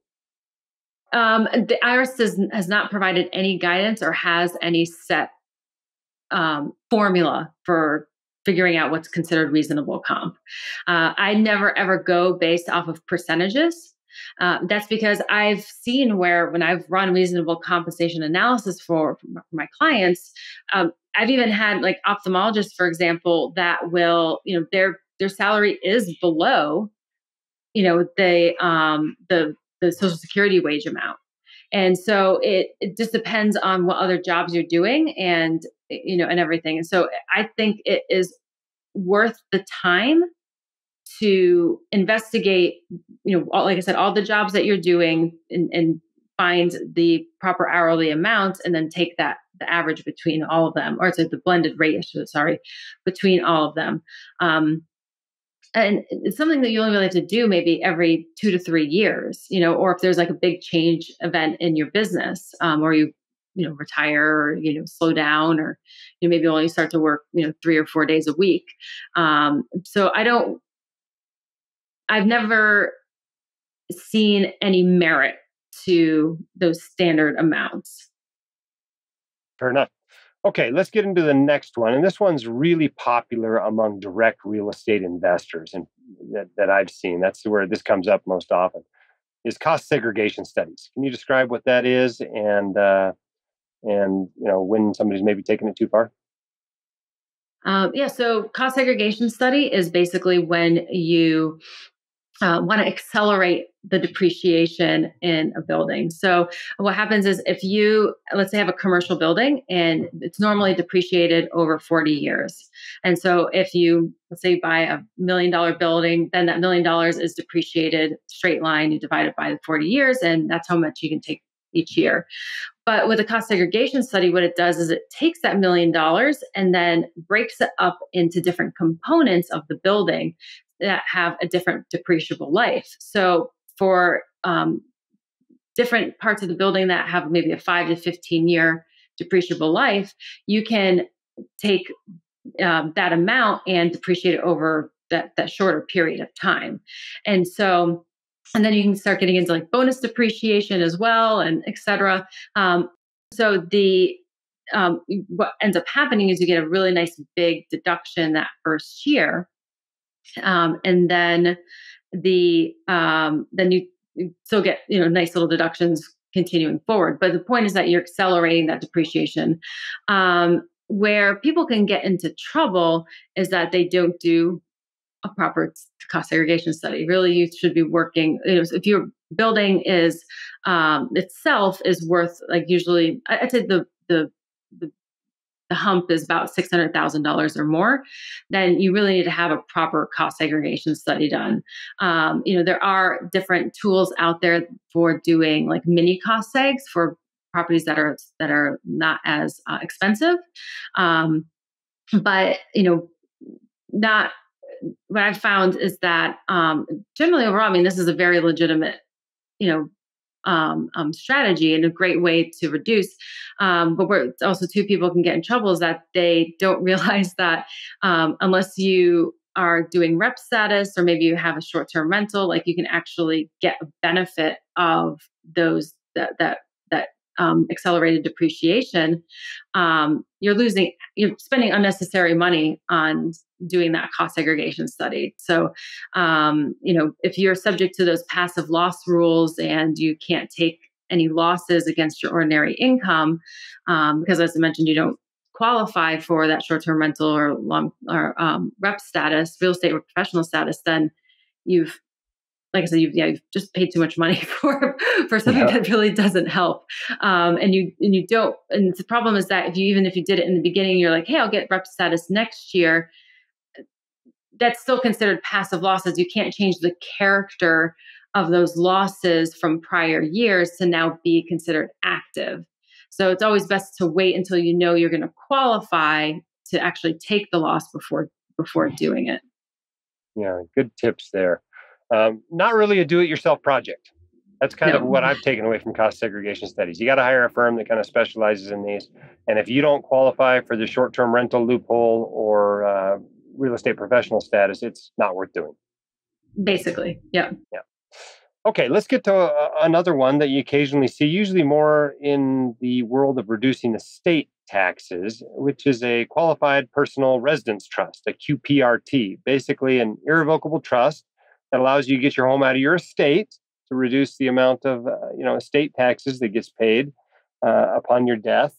The IRS has not provided any guidance or has any set formula for figuring out what's considered reasonable comp. I never ever go based off of percentages. That's because I've seen where when I've run reasonable compensation analysis for my clients, I've even had like ophthalmologists, for example, that will, their salary is below, the Social Security wage amount. And so it just depends on what other jobs you're doing and, and everything. And so I think it is worth the time to investigate, like I said, all the jobs that you're doing and find the proper hourly amount and then take the average between all of them, or the blended rate, between all of them. And it's something that you only really have to do maybe every 2 to 3 years, or if there's like a big change event in your business, or you retire, or, slow down, or, maybe only start to work, 3 or 4 days a week. So I've never seen any merit to those standard amounts. Fair enough. Okay, let's get into the next one. And this one's really popular among direct real estate investors, and that I've seen. That's where this comes up most often, is cost segregation studies. Can you describe what that is, and when somebody's maybe taking it too far? So cost segregation study is basically when you want to accelerate the depreciation in a building. So what happens is, if you, let's say, have a commercial building and it's normally depreciated over 40 years. And so if you, let's say, buy $1 million building, then that $1 million is depreciated straight line. You divide it by the 40 years, and that's how much you can take each year. But with a cost segregation study, what it does is it takes that $1 million and then breaks it up into different components of the building that have a different depreciable life. So for different parts of the building that have maybe a 5 to 15 year depreciable life, you can take that amount and depreciate it over that shorter period of time. And then you can start getting into like bonus depreciation as well, and et cetera. So what ends up happening is you get a really nice big deduction that first year. And then then you still get, nice little deductions continuing forward. But the point is that you're accelerating that depreciation. Where people can get into trouble is that they don't do a proper cost segregation study. Really, you should be working, if your building is itself is worth, like, usually I'd say the hump is about $600,000 or more, then you really need to have a proper cost segregation study done. There are different tools out there for doing like mini cost segs for properties that are not as expensive. But not what I've found is that generally overall, this is a very legitimate, strategy and a great way to reduce. But where also two people can get in trouble is that they don't realize that unless you are doing rep status, or maybe you have a short-term rental, like, you can actually get a benefit of those that accelerated depreciation. You're spending unnecessary money on doing that cost segregation study. So, if you're subject to those passive loss rules and you can't take any losses against your ordinary income, because, as I mentioned, you don't qualify for that short-term rental or rep status, real estate professional status, then you've, like I said, you've just paid too much money for something that really doesn't help. And you don't. And the problem is that even if you did it in the beginning, you're like, hey, I'll get rep status next year. That's still considered passive losses. You can't change the character of those losses from prior years to now be considered active. So it's always best to wait until you're going to qualify to actually take the loss before doing it. Yeah, good tips there. Not really a do-it-yourself project. That's kind of what I've taken away from cost segregation studies. You got to hire a firm that kind of specializes in these. And if you don't qualify for the short-term rental loophole or real estate professional status, it's not worth doing. Basically, yeah. Okay, let's get to another one that you occasionally see, usually more in the world of reducing estate taxes, which is a qualified personal residence trust, a QPRT, basically an irrevocable trust that allows you to get your home out of your estate to reduce the amount of estate taxes that gets paid upon your death,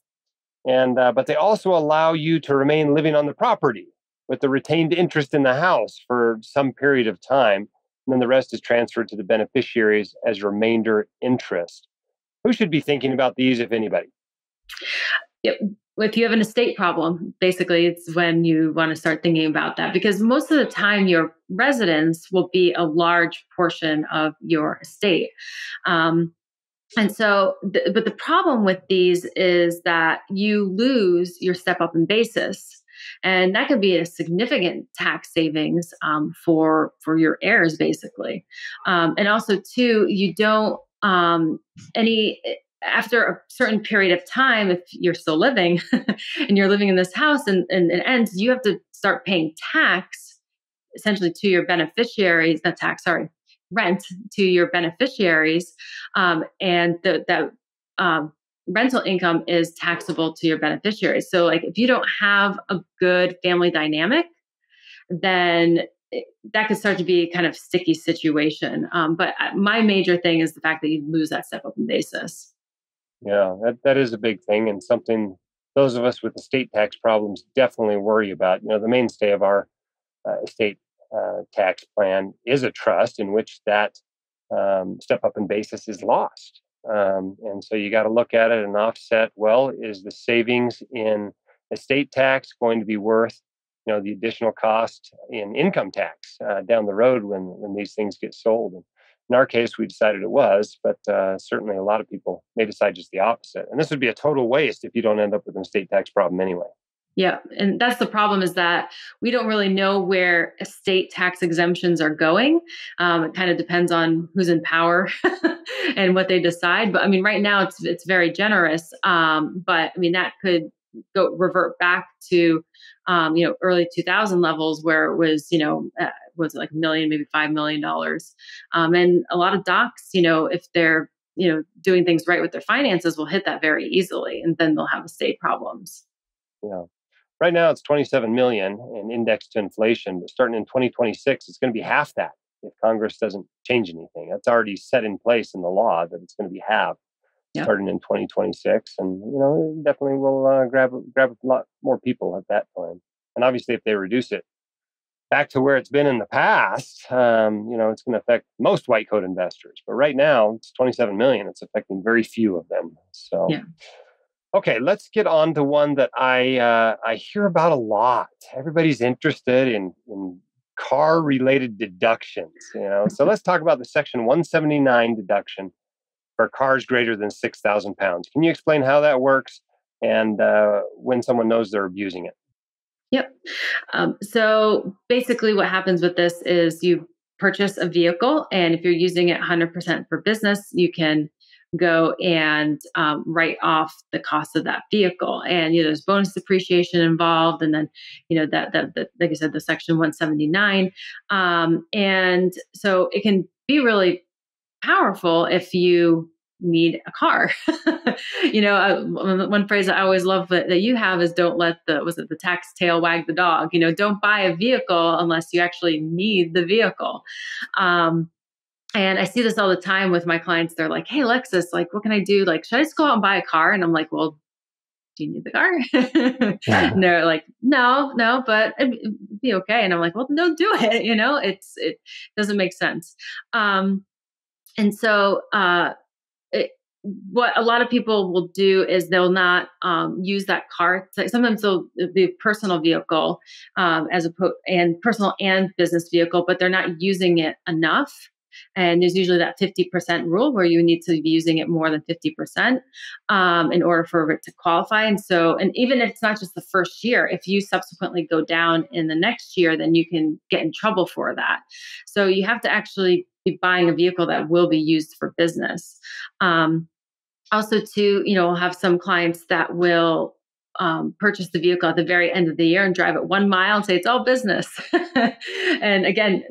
but they also allow you to remain living on the property with the retained interest in the house for some period of time, and then the rest is transferred to the beneficiaries as remainder interest. Who should be thinking about these, if anybody? Yep. If you have an estate problem, basically, it's when you want to start thinking about that, because most of the time your residence will be a large portion of your estate. And so, but the problem with these is that you lose your step up in basis, and that could be a significant tax savings for your heirs, basically. And also, too, you don't any after a certain period of time, if you're still living and you're living in this house, and it ends, you have to start paying tax essentially to your beneficiaries, not tax, sorry, rent to your beneficiaries. And that rental income is taxable to your beneficiaries. So, like, if you don't have a good family dynamic, then that could start to be kind of sticky situation. But my major thing is the fact that you lose that step up in basis. Yeah, that is a big thing, and something those of us with estate tax problems definitely worry about. The mainstay of our estate tax plan is a trust in which that step up in basis is lost. And so you got to look at it and offset. Well, is the savings in estate tax going to be worth the additional cost in income tax down the road when these things get sold? And in our case, we decided it was, but certainly a lot of people may decide just the opposite. And this would be a total waste if you don't end up with an estate tax problem anyway. Yeah. And that's the problem, is that we don't really know where estate tax exemptions are going. It kind of depends on who's in power and what they decide. But I mean, right now it's very generous. But I mean, that could revert back to, early 2000 levels, where it was, was like a million, maybe $5 million. And a lot of docs, if they're, doing things right with their finances, will hit that very easily, and then they'll have estate problems. Yeah. Right now, it's 27 million and indexed to inflation, but starting in 2026, it's going to be half that if Congress doesn't change anything. That's already set in place in the law that it's going to be half starting in 2026, and it definitely will grab a lot more people at that time. And obviously, if they reduce it back to where it's been in the past, it's going to affect most white coat investors. But right now, it's 27 million. It's affecting very few of them. So. Yeah. Okay, let's get on to one that I hear about a lot. Everybody's interested in car-related deductions. So let's talk about the Section 179 deduction for cars greater than 6,000 pounds. Can you explain how that works and when someone knows they're abusing it? Yep. So basically, what happens with this is you purchase a vehicle, and if you're using it 100% for business, you can go and write off the cost of that vehicle. And there's bonus depreciation involved, and then that like I said, the Section 179, and so it can be really powerful if you need a car. One phrase I always love that you have is, don't let the tax tail wag the dog. Don't buy a vehicle unless you actually need the vehicle. And I see this all the time with my clients. They're like, "Hey, Alexis, like, what can I do? Like, should I just go out and buy a car?" And I'm like, "Well, do you need the car?" And they're like, no, but it'd be okay. And I'm like, "Well, no, do it." It doesn't make sense. And so, what a lot of people will do is they'll not use that car. Sometimes they'll be a personal vehicle and personal and business vehicle, but they're not using it enough. And there's usually that 50% rule where you need to be using it more than 50% in order for it to qualify. And even if it's not just the first year, if you subsequently go down in the next year, then you can get in trouble for that. So you have to actually be buying a vehicle that will be used for business. Also, too, we'll have some clients that will purchase the vehicle at the very end of the year and drive it 1 mile and say it's all business. And again,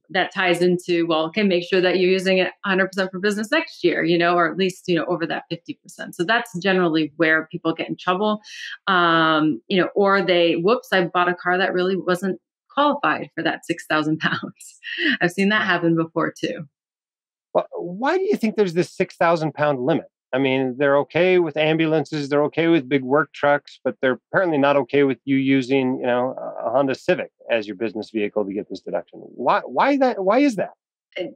that ties into, well, okay, make sure that you're using it 100% for business next year, or at least, over that 50%. So that's generally where people get in trouble. Or I bought a car that really wasn't qualified for that 6,000 pounds. I've seen that happen before too. Well, why do you think there's this 6,000 pound limit? I mean, they're okay with ambulances, they're okay with big work trucks, but they're apparently not okay with you using, a Honda Civic as your business vehicle to get this deduction. Why that? Why is that?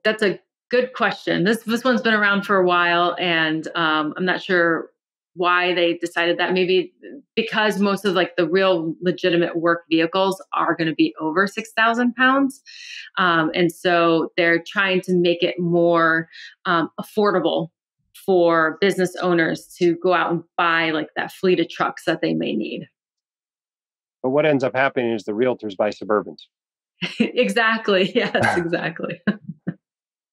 That's a good question. This one's been around for a while, and I'm not sure why they decided that. Maybe because most of the real legitimate work vehicles are going to be over 6,000 pounds. And so they're trying to make it more affordable for business owners to go out and buy like that fleet of trucks that they may need. But what ends up happening is the realtors buy Suburbans. Exactly. Yes, exactly.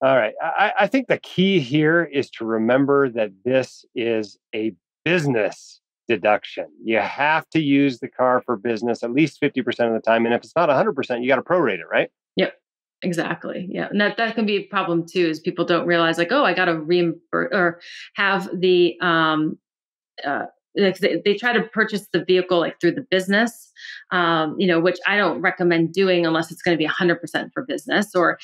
All right. I think the key here is to remember that this is a business deduction. You have to use the car for business at least 50% of the time. And if it's not 100%, you got to prorate it, right? Yep. Exactly. Yeah. And that can be a problem too, is people don't realize like, oh, I got to reimburse or have the, like they try to purchase the vehicle like through the business, which I don't recommend doing unless it's going to be 100% for business or,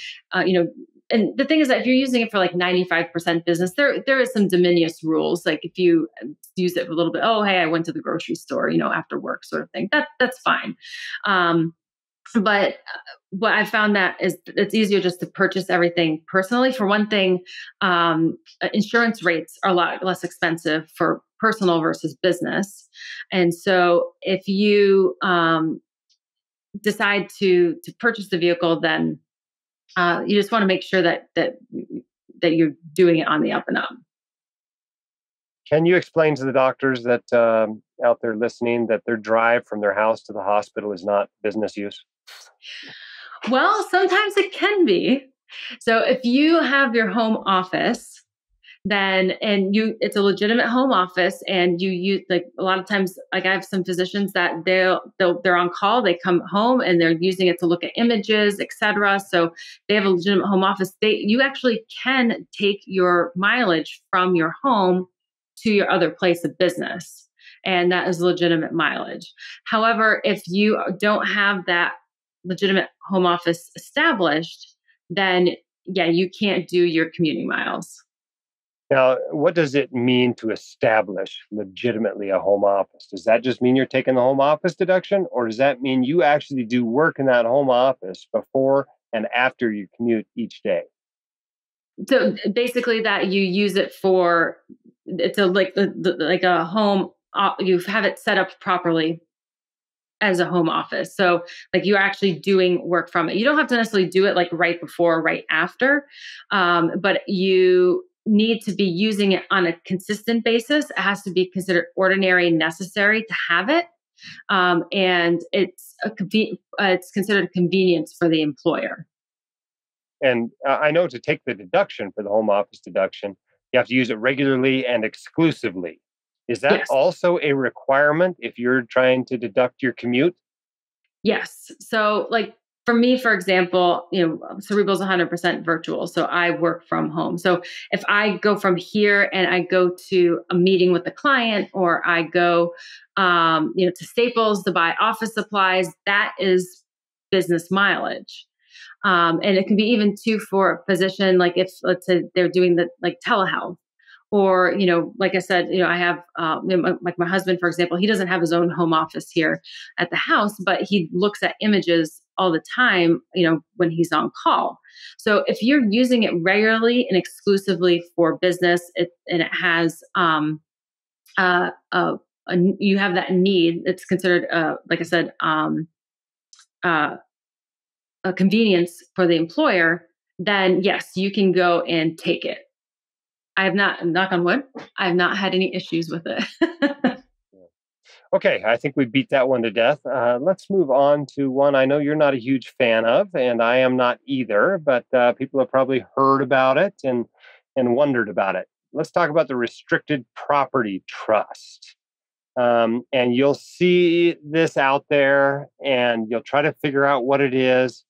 and the thing is that if you're using it for like 95% business, there is some diminish rules. Like if you use it for a little bit, oh, hey, I went to the grocery store, after work sort of thing, that's fine. But what I found that is it's easier just to purchase everything personally. For one thing, insurance rates are a lot less expensive for personal versus business. And so if you decide to purchase the vehicle, then you just want to make sure that you're doing it on the up and up. Can you explain to the doctors that out there listening that their drive from their house to the hospital is not business use? Well, sometimes it can be. So if you have your home office, then it's a legitimate home office, and you use like a lot of times, like I have some physicians that they're on call, they come home and they're using it to look at images, etc. So they have a legitimate home office. You actually can take your mileage from your home to your other place of business, and that is legitimate mileage. However, if you don't have that legitimate home office established, then you can't do your commuting miles. Now, what does it mean to establish legitimately a home office? Does that just mean you're taking the home office deduction, or does that mean you actually do work in that home office before and after you commute each day? So basically, that you use it for like a home. You have it set up properly as a home office. So like you're actually doing work from it. You don't have to necessarily do it like right before or right after, but you need to be using it on a consistent basis. It has to be considered ordinary and necessary to have it. And it's considered a convenience for the employer. And I know to take the deduction for the home office deduction, you have to use it regularly and exclusively. Is that also a requirement if you're trying to deduct your commute? Yes. So like for me, for example, Cerebral is 100% virtual. So I work from home. So if I go from here and I go to a meeting with the client, or I go, to Staples to buy office supplies, that is business mileage. And it can be even too for a physician, like if let's say they're doing the like telehealth, or like I said, I have like my husband, for example, he doesn't have his own home office here at the house, but he looks at images all the time, when he's on call. So if you're using it regularly and exclusively for business, and it has you have that need, it's considered like I said, a convenience for the employer, then yes, you can go and take it. I have not, knock on wood, I have not had any issues with it. Okay, I think we beat that one to death. Let's move on to one I know you're not a huge fan of, and I am not either, but people have probably heard about it and wondered about it. Let's talk about the restricted property trust. And you'll see this out there, and you'll try to figure out what it is.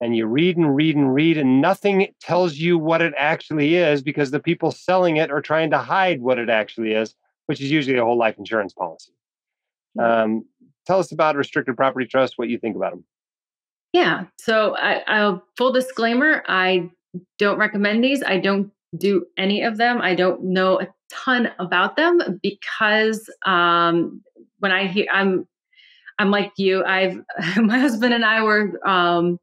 And you read and read and read, and nothing tells you what it actually is, because the people selling it are trying to hide what it actually is, which is usually a whole life insurance policy. Tell us about restricted property trust, what you think about them. Yeah. So I'll full disclaimer, I don't recommend these. I don't do any of them. I don't know a ton about them, because when I hear, I'm like you, my husband and I were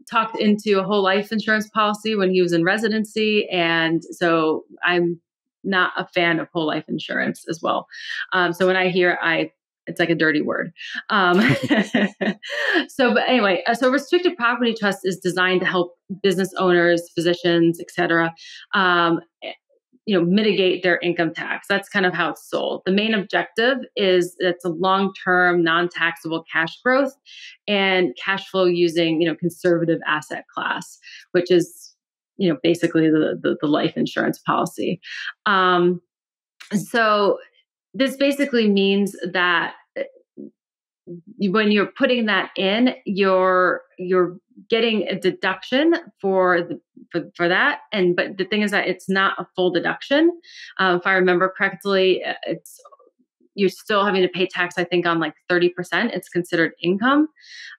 talked into a whole life insurance policy when he was in residency. And so I'm not a fan of whole life insurance as well. So when I hear it's like a dirty word. But anyway, so restricted property trust is designed to help business owners, physicians, et cetera, mitigate their income tax. That's kind of how it's sold. The main objective is it's a long-term, non-taxable cash growth and cash flow using, conservative asset class, which is, basically the life insurance policy. So this basically means that when you're putting that in, you're getting a deduction for that. But the thing is that it's not a full deduction. If I remember correctly, you're still having to pay tax, I think, on like 30%. It's considered income.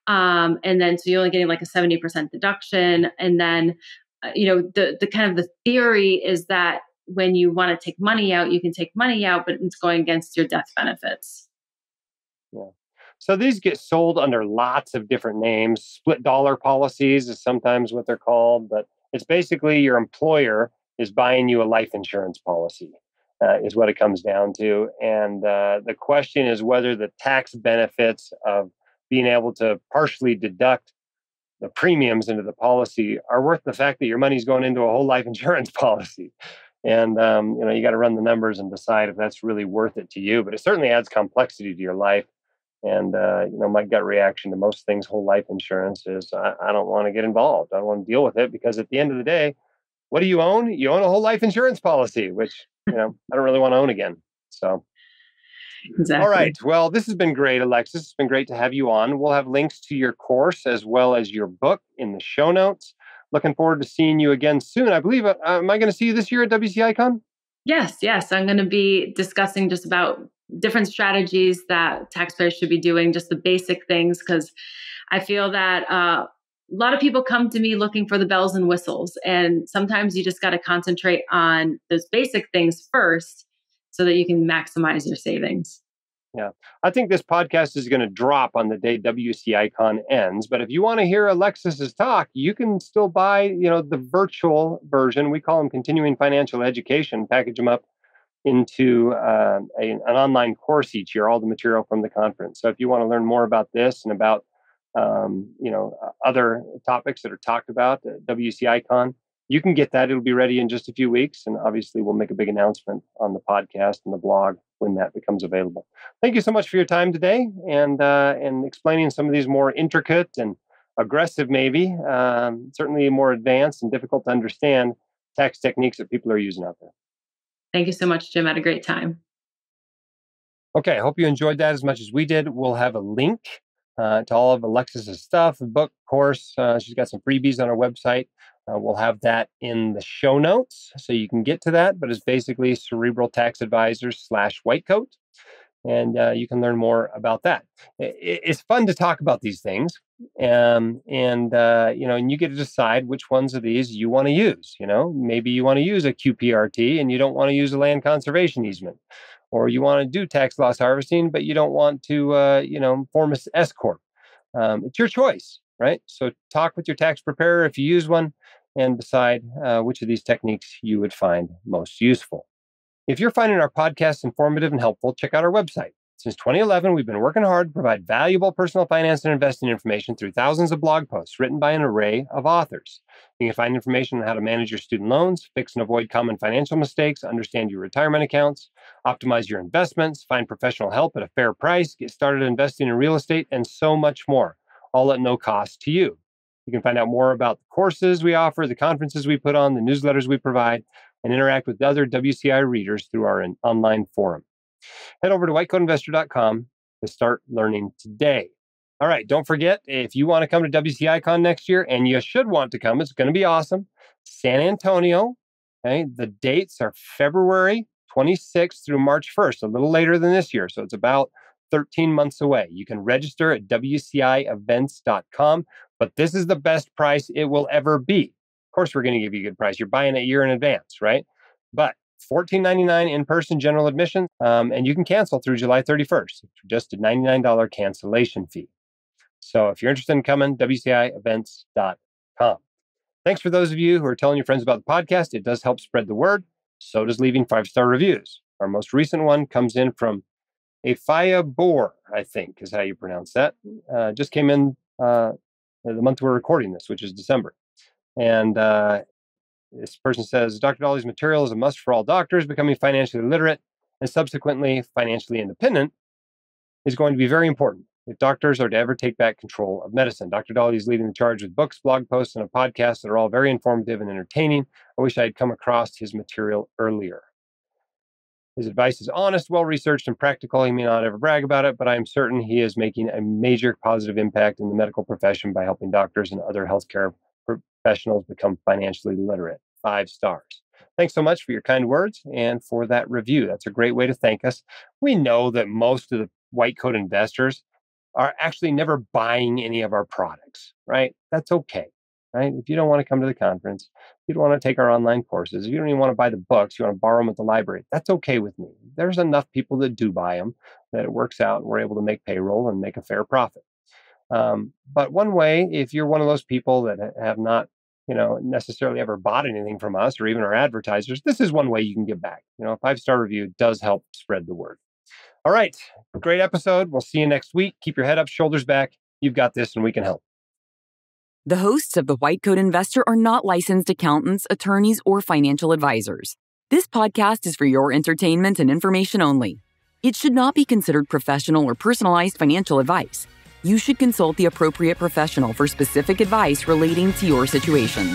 And then so you're only getting like a 70% deduction. And then, the kind of the theory is that when you want to take money out, you can take money out, but it's going against your death benefits. Yeah. So these get sold under lots of different names. Split dollar policies is sometimes what they're called, but it's basically your employer is buying you a life insurance policy, is what it comes down to. And the question is whether the tax benefits of being able to partially deduct the premiums into the policy are worth the fact that your money's going into a whole life insurance policy. And, you got to run the numbers and decide if that's really worth it to you. But it certainly adds complexity to your life. And, my gut reaction to most things, whole life insurance, is I don't want to get involved. I don't want to deal with it because at the end of the day, what do you own? You own a whole life insurance policy, which, I don't really want to own again. So. Exactly. All right. Well, this has been great, Alexis. It's been great to have you on. We'll have links to your course as well as your book in the show notes. Looking forward to seeing you again soon. I believe, am I going to see you this year at WCI Con? Yes. I'm going to be discussing just about different strategies that taxpayers should be doing, just the basic things, because I feel that a lot of people come to me looking for the bells and whistles. And sometimes you just got to concentrate on those basic things first so that you can maximize your savings. Yeah. I think this podcast is going to drop on the day WCI Con ends. But if you want to hear Alexis's talk, you can still buy, the virtual version. We call them continuing financial education, package them up into an online course each year, all the material from the conference. So if you want to learn more about this and about, other topics that are talked about at WCI Con, you can get that. It'll be ready in just a few weeks. And obviously, we'll make a big announcement on the podcast and the blog when that becomes available. Thank you so much for your time today and explaining some of these more intricate and aggressive, maybe, certainly more advanced and difficult to understand tax techniques that people are using out there. Thank you so much, Jim. I had a great time. Okay, I hope you enjoyed that as much as we did. We'll have a link to all of Alexis's stuff, the book, course. She's got some freebies on her website. We'll have that in the show notes so you can get to that, but it's basically Cerebral Tax Advisors /Whitecoat. And you can learn more about that. It's fun to talk about these things. And you get to decide which ones of these you want to use. Maybe you want to use a QPRT and you don't want to use a land conservation easement. Or you want to do tax loss harvesting, but you don't want to, form a S-Corp. It's your choice, right? So talk with your tax preparer if you use one and decide which of these techniques you would find most useful. If you're finding our podcast informative and helpful, check out our website. Since 2011, we've been working hard to provide valuable personal finance and investing information through thousands of blog posts written by an array of authors. You can find information on how to manage your student loans, fix and avoid common financial mistakes, understand your retirement accounts, optimize your investments, find professional help at a fair price, get started investing in real estate, and so much more, all at no cost to you. You can find out more about the courses we offer, the conferences we put on, the newsletters we provide, and interact with other WCI readers through our online forum. Head over to whitecoatinvestor.com to start learning today. All right, don't forget, if you want to come to WCI Con next year, and you should want to come, it's going to be awesome. San Antonio, okay? The dates are February 26th through March 1st, a little later than this year, so it's about 13 months away. You can register at WCIevents.com, but this is the best price it will ever be. Of course, we're going to give you a good price. You're buying a year in advance, right? But $14.99 in-person general admission, and you can cancel through July 31st. Just a $99 cancellation fee. So if you're interested in coming, WCIevents.com. Thanks for those of you who are telling your friends about the podcast. It does help spread the word. So does leaving 5-star reviews. Our most recent one comes in from Afia Boer, I think is how you pronounce that. Just came in the month we're recording this, which is December. And This person says, Dr. Dolly's material is a must for all doctors. Becoming financially literate and subsequently financially independent is going to be very important if doctors are to ever take back control of medicine. Dr. Dolly is leading the charge with books, blog posts, and a podcast that are all very informative and entertaining. I wish I had come across his material earlier. His advice is honest, well-researched, and practical. He may not ever brag about it, but I am certain he is making a major positive impact in the medical profession by helping doctors and other healthcare professionals become financially literate. 5 stars. Thanks so much for your kind words and for that review. That's a great way to thank us. We know that most of the white coat investors are actually never buying any of our products, right? That's okay, right? If you don't want to come to the conference, you don't want to take our online courses, if you don't even want to buy the books, you want to borrow them at the library, that's okay with me. There's enough people that do buy them that it works out and we're able to make payroll and make a fair profit. But one way, if you're one of those people that have not, necessarily ever bought anything from us or even our advertisers, this is one way you can give back. A 5-star review does help spread the word. All right. Great episode. We'll see you next week. Keep your head up, shoulders back. You've got this and we can help. The hosts of The White Coat Investor are not licensed accountants, attorneys, or financial advisors. This podcast is for your entertainment and information only. It should not be considered professional or personalized financial advice. You should consult the appropriate professional for specific advice relating to your situation.